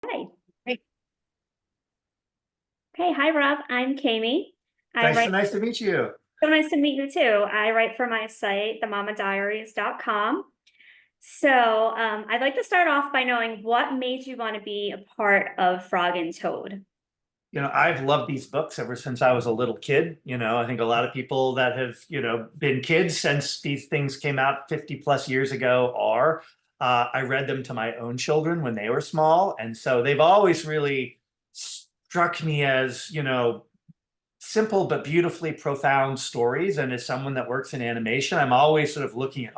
Hi. Hey, Okay, hi Rob. I'm Kami. I nice, write nice to meet you. so nice to meet you too. I write for my site, themamadiaries.com. I'd like to start off by knowing what made you want to be a part of Frog and Toad. I've loved these books ever since I was a little kid. I think a lot of people that have, been kids since these things came out 50 plus years ago are. I read them to my own children when they were small. And so they've always really struck me as, simple but beautifully profound stories. And as someone that works in animation, I'm always sort of looking at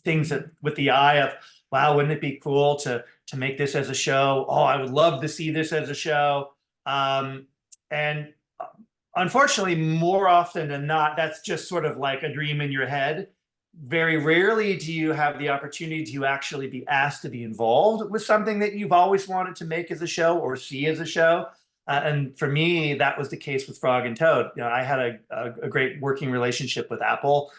things that with the eye of, wow, wouldn't it be cool to make this as a show? Oh, I would love to see this as a show. And unfortunately, more often than not, that's just sort of like a dream in your head. Very rarely do you have the opportunity to actually be asked to be involved with something that you've always wanted to make as a show or see as a show. And for me, that was the case with Frog and Toad. I had a great working relationship with Apple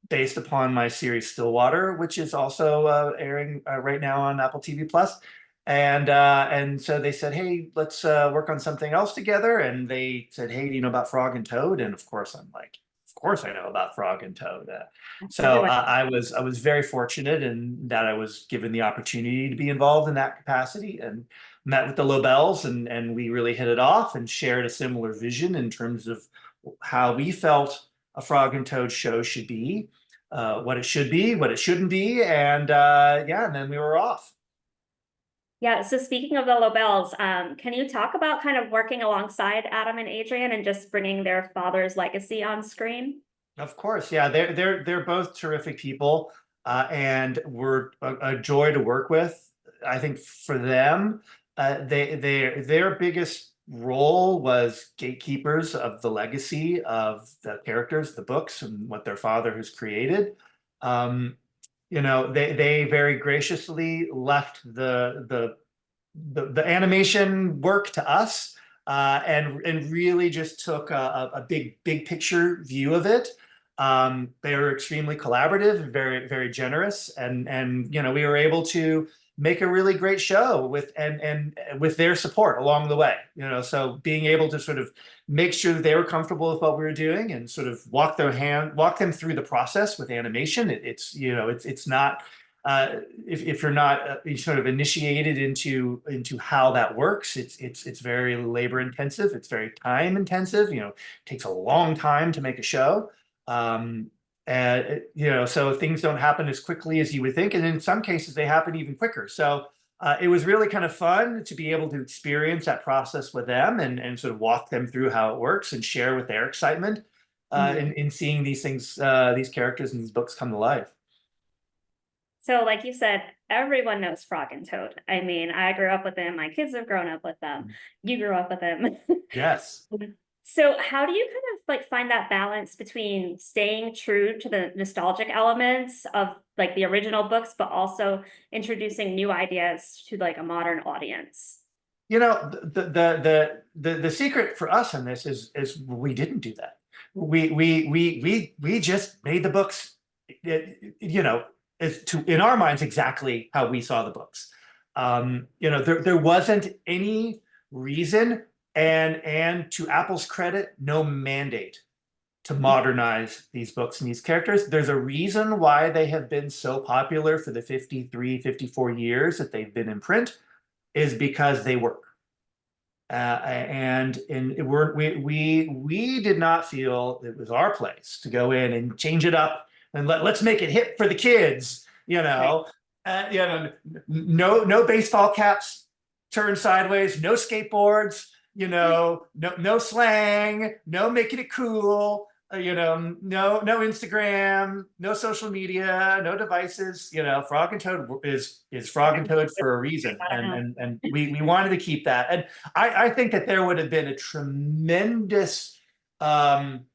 based upon my series Stillwater, which is also airing right now on Apple TV Plus. And so they said, hey, let's work on something else together. And they said, hey, do you know about Frog and Toad? And of course, I'm like, of course I know about Frog and Toad. Everyone. I was very fortunate in that I was given the opportunity to be involved in that capacity and met with the Lobels, and we really hit it off and shared a similar vision in terms of how we felt a Frog and Toad show should be, what it should be, what it shouldn't be, and yeah, and then we were off. Yeah, so speaking of the Lobels, can you talk about kind of working alongside Adam and Adrian and just bringing their father's legacy on screen? Of course, yeah, they're both terrific people, and were a joy to work with. I think for them, their biggest role was gatekeepers of the legacy of the characters, the books, and what their father has created. Um, they very graciously left the animation work to us, and really just took a big picture view of it. They were extremely collaborative, very generous, and we were able to make a really great show and with their support along the way. So being able to sort of make sure that they were comfortable with what we were doing and sort of walk them through the process with animation. It's not if you're not sort of initiated into how that works, it's very labor intensive. It's very time intensive. It takes a long time to make a show. Um, so things don't happen as quickly as you would think, and in some cases they happen even quicker. So it was really kind of fun to be able to experience that process with them and sort of walk them through how it works and share with their excitement in seeing these things, these characters and these books come to life. So, like you said, everyone knows Frog and Toad. I mean, I grew up with them. My kids have grown up with them. You grew up with them. Yes. So, how do you kind of like find that balance between staying true to the nostalgic elements of like the original books, but also introducing new ideas to like a modern audience? The secret for us in this is we didn't do that. We just made the books, as to in our minds exactly how we saw the books. There wasn't any reason, and to Apple's credit, no mandate to modernize these books and these characters. There's a reason why they have been so popular for the 53, 54 years that they've been in print, is because they work. And we did not feel it was our place to go in and change it up and let's make it hip for the kids. Right. No baseball caps turned sideways, no skateboards, no slang, no making it cool. No Instagram, no social media, no devices. Frog and Toad is Frog and Toad for a reason, I don't know. and we wanted to keep that. And I think that there would have been a tremendous um,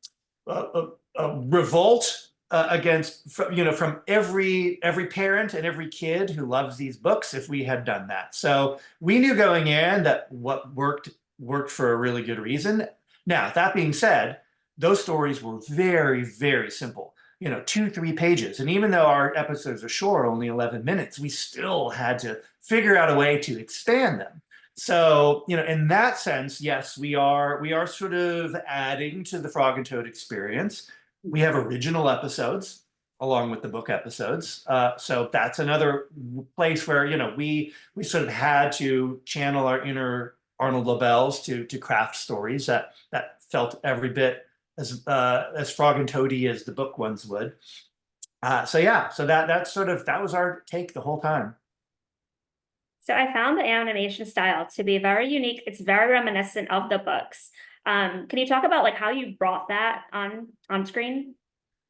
revolt against from every parent and every kid who loves these books if we had done that. So we knew going in that what worked for a really good reason. Now, that being said, those stories were very simple. 2, 3 pages. And even though our episodes are short, only 11 minutes, we still had to figure out a way to expand them. So, in that sense, yes, we are sort of adding to the Frog and Toad experience. We have original episodes along with the book episodes. So that's another place where, we sort of had to channel our inner Arnold Lobels to craft stories that felt every bit as Frog and Toady as the book ones would. So yeah, so that was our take the whole time. So I found the animation style to be very unique. It's very reminiscent of the books. Can you talk about like how you brought that on screen?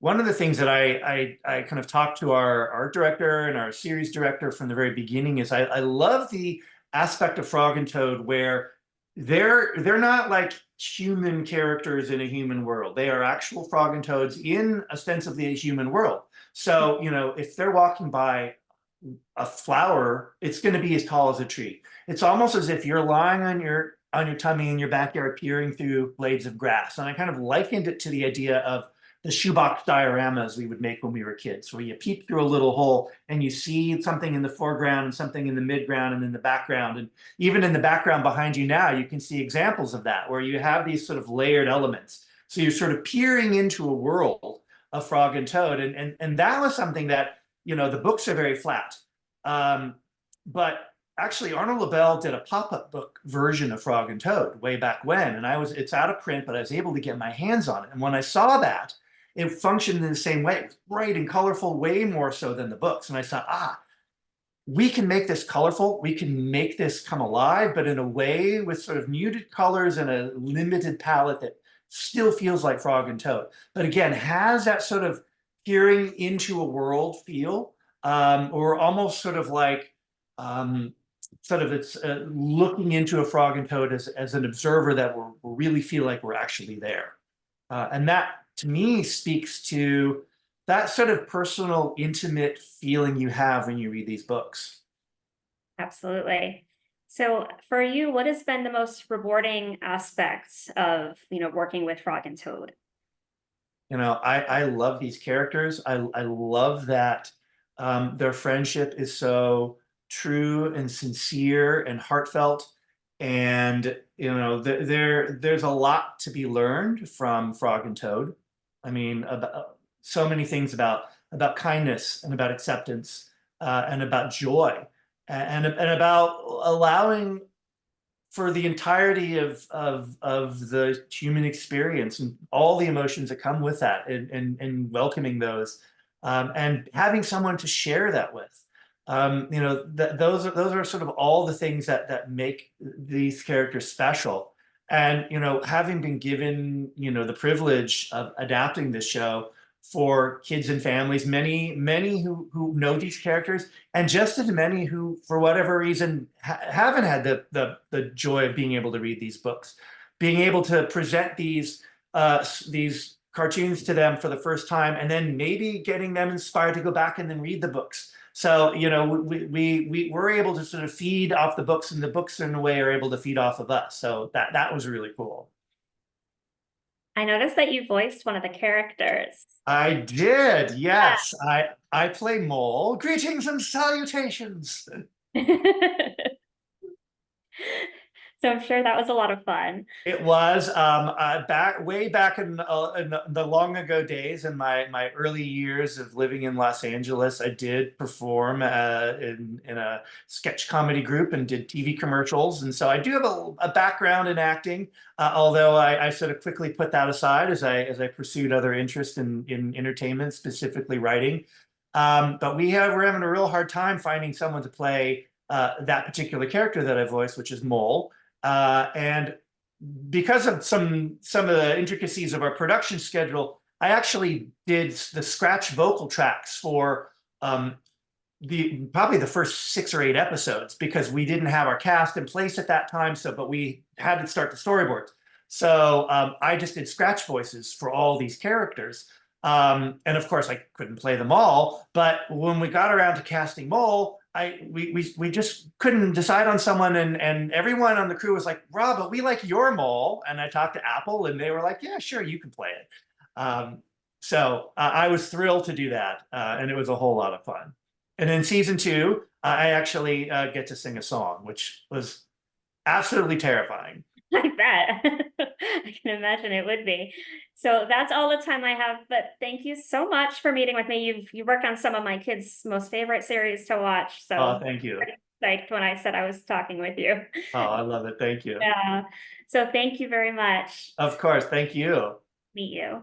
One of the things that I kind of talked to our art director and our series director from the very beginning is I love the aspect of Frog and Toad where they're not like human characters in a human world. They are actual Frog and Toads in ostensibly a human world. So, if they're walking by a flower, it's going to be as tall as a tree. It's almost as if you're lying on your tummy in your backyard peering through blades of grass. And I kind of likened it to the idea of the shoebox dioramas we would make when we were kids, where you peep through a little hole and you see something in the foreground and something in the midground and in the background. And even in the background behind you now, you can see examples of that, where you have these sort of layered elements. So you're sort of peering into a world of Frog and Toad. And that was something that, the books are very flat. But actually, Arnold Lobel did a pop-up book version of Frog and Toad way back when, and it's out of print, but I was able to get my hands on it. And when I saw that, it functioned in the same way. It was bright and colorful, way more so than the books. And I thought, we can make this colorful. We can make this come alive, but in a way with sort of muted colors and a limited palette that still feels like Frog and Toad. But again, has that sort of peering into a world feel, or almost sort of like, it's looking into a Frog and Toad as an observer that we really feel like we're actually there. And that, to me, speaks to that sort of personal, intimate feeling you have when you read these books. Absolutely. So for you, what has been the most rewarding aspects of, working with Frog and Toad? I love these characters. I love that their friendship is so true and sincere and heartfelt. And, there's a lot to be learned from Frog and Toad. I mean, about so many things about kindness and about acceptance, and about joy, and about allowing for the entirety of the human experience and all the emotions that come with that, and welcoming those, and having someone to share that with. Those are sort of all the things that make these characters special. And, having been given, the privilege of adapting this show for kids and families, many who know these characters, and just as many who, for whatever reason, haven't had the joy of being able to read these books, being able to present these cartoons to them for the first time, and then maybe getting them inspired to go back and then read the books. So, we're able to sort of feed off the books, and the books in a way are able to feed off of us. So that was really cool. I noticed that you voiced one of the characters. I did, yes. I play Mole. Greetings and salutations. So I'm sure that was a lot of fun. It was way back in the long ago days, in my early years of living in Los Angeles. I did perform in a sketch comedy group and did TV commercials, and so I do have a background in acting. Although I sort of quickly put that aside as I pursued other interests in entertainment, specifically writing. But we're having a real hard time finding someone to play that particular character that I voiced, which is Mole. And because of some of the intricacies of our production schedule, I actually did the scratch vocal tracks for probably the first 6 or 8 episodes, because we didn't have our cast in place at that time. But we had to start the storyboards. So I just did scratch voices for all these characters. And of course, I couldn't play them all. But when we got around to casting Mole, we just couldn't decide on someone, and everyone on the crew was like, "Rob, but we like your Mole." And I talked to Apple, and they were like, "Yeah, sure, you can play it." So I was thrilled to do that, and it was a whole lot of fun. And in season two, I actually get to sing a song, which was absolutely terrifying. I bet. I can imagine it would be. So that's all the time I have, but thank you so much for meeting with me. You worked on some of my kids' most favorite series to watch, Oh, so thank you. pretty psyched when I said I was talking with you. Oh, I love it. Thank you. Yeah. So thank you very much. Of course. Thank you. Meet you.